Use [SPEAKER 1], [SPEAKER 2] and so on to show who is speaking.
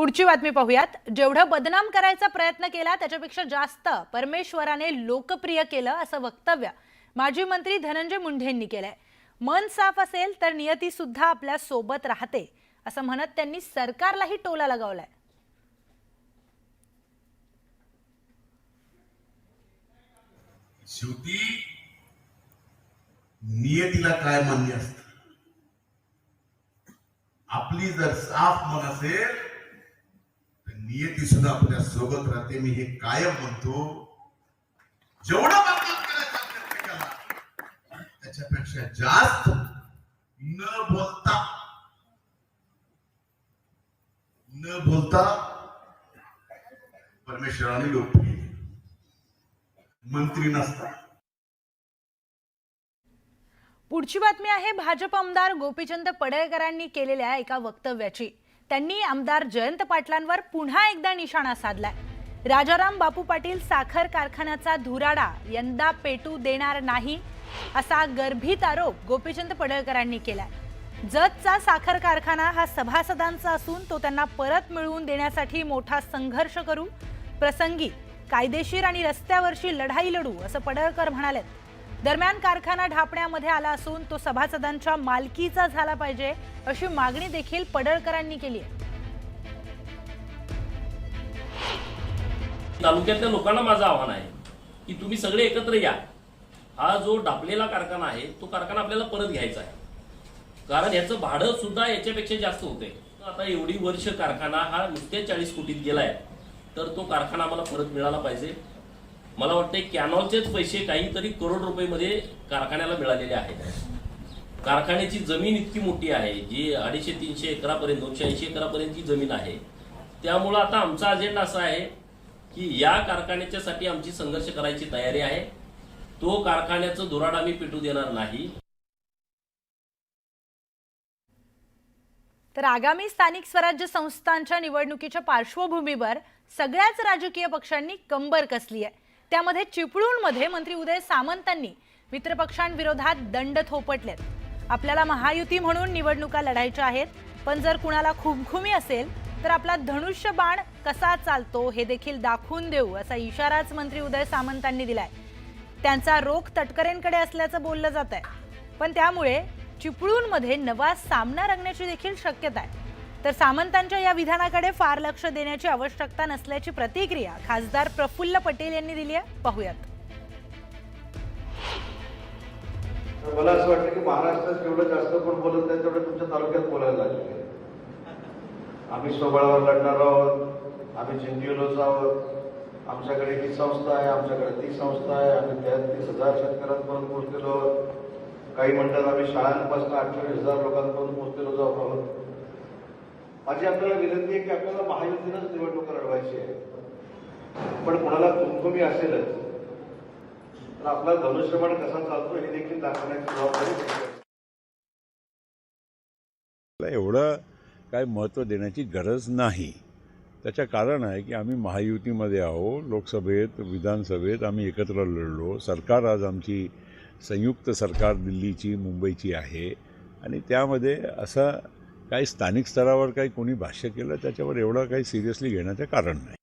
[SPEAKER 1] पुढची बातमी पाहूयात। जेवढं बदनाम करायचा प्रयत्न केला त्याच्यापेक्षा जास्त परमेश्वराने लोकप्रिय केलं असं वक्तव्य माजी मंत्री धनंजय मुंडे यांनी केलंय। मन साफ असेल तर नियती सुद्धा आपल्या सोबत राहते असं म्हणत त्यांनी सरकारलाही टोला लगावलाय।
[SPEAKER 2] शेवटी नियतीला काय मान्य असतं। आपली जर साफ मन असेल तर नियती सुद्धा आपल्या सोबत राहते। मी हे कायम म्हणतो, जेवढा बदनाम करायचा प्रयत्न केला त्याच्यापेक्षा जास्त न बोलता परमेश्वराने लोकप्रिय मंत्री नसता।
[SPEAKER 1] पुढची बातमी आहे भाजप आमदार गोपीचंद पडळकरांनी केलेल्या एका वक्तव्याची। त्यांनी आमदार जयंत पाटलांवर पुन्हा एकदा निशाणा साधलाय। राजाराम बापू पाटील साखर कारखान्याचा धुराडा यंदा पेटू देणार नाही असा गर्भित आरोप गोपीचंद पडळकरांनी केलाय। जतचा साखर कारखाना हा सभासदांचा असून तो त्यांना परत मिळवून देण्यासाठी मोठा संघर्ष करू, प्रसंगी कायदेशीर आणि रस्त्यावरची लढाई लढू असं पडळकर म्हणाले। दरम्यान कारखाना ढापण्यामध्ये आला असून तो सभासदांच्या मालकीचा झाला पाहिजे अशी मागणी देखील पडळकरांनी केली आहे।
[SPEAKER 3] तालुक्यातल्या लोकांना माझं आव्हान आहे की तुम्ही सगळे एकत्र या। हा जो ढापलेला कारखाना आहे तो कारखाना आपल्याला परत घ्यायचा आहे, कारण याचं भाडं सुद्धा याच्यापेक्षा जास्त होते। आता एवढी वर्ष कारखाना हा नुसत्या 40 कोटीत गेलाय, तर तो कारखाना आम्हाला परत मिळाला पाहिजे। मला वाटतं कॅनॉलचेच पैसे काहीतरी करोड रुपये मध्ये कारखान्याला मिळालेले आहेत। कारखान्याची जमीन इतकी मोठी आहे, जी 250-300 एकरापर्यंत 280 एकरापर्यंतची जमीन आहे। त्यामुळे आता आमचा अजेंडा असा आहे की या कारखान्याच्यासाठी आमची संघर्ष करायची तयारी आहे। तो कारखान्याचं धुराड आम्ही पेटू देणार नाही।
[SPEAKER 1] तर आगामी स्थानिक स्वराज्य संस्थांच्या निवडणुकीच्या पार्श्वभूमीवर सगळ्याच राजकीय पक्षांनी कंबर कसली आहे। त्यामध्ये चिपळूणमध्ये मंत्री उदय सामंतांनी मित्रपक्षांविरोधात दंड थोपटलेत। आपल्याला महायुती म्हणून निवडणुका लढायच्या आहेत, पण जर कुणाला खुमखुमी असेल तर आपला धनुष्य बाण कसा चालतो हे देखील दाखवून देऊ असा इशाराच मंत्री उदय सामंतांनी दिलाय। त्यांचा रोख तटकरेंकडे असल्याचं बोललं जात आहे, पण त्यामुळे चिपळूणमध्ये नवा सामना रंगण्याची देखील शक्यता आहे। तर सामंतांच्या या विधानाकडे फार लक्ष देण्याची आवश्यकता नसल्याची प्रतिक्रिया खासदार प्रफुल्ल पटेल यांनी दिली आहे। पाहूयात।
[SPEAKER 4] मला असं वाटतं की महाराष्ट्रात जेवढं जास्त कोण बोलत नाही तेवढं तुमच्या तालुक्यात बोलायला लागले। आम्ही स्वबळावर लढणार आहोत, आम्ही जिंकलोच आहोत, आमच्याकडे ही संस्था आहे, आमच्याकडे ती संस्था आहे, आम्ही 33,000 शेतकऱ्यांपर्यंत पोहोचलेलो आहोत। काही म्हणतात आम्ही शाळांपासून 28,000 लोकांपर्यंत पोहोचलेलो जाऊ आहोत। माझी आपल्याला विनंती आहे की आपल्याला महायुतीनंच निवडणुका लढवायची आहे, पण कोणाला खुमखुमी असेलच तर आपला धनुष्यबाण कसा चालतो हे देखील दाखवण्याची जबाबदारी।
[SPEAKER 5] एवढं काय महत्त्व देण्याची गरज नाही। त्याचं कारण आहे की आम्ही महायुतीमध्ये आहोत। लोकसभेत विधानसभेत आम्ही एकत्र लढलो। सरकार आज आमची संयुक्त सरकार दिल्लीची मुंबईची आहे, आणि त्यामध्ये असं काही स्थानिक स्तरावर काही कोणी भाष्य केलं त्याच्यावर एवढं काही सिरियसली घेण्याचं कारण नाही।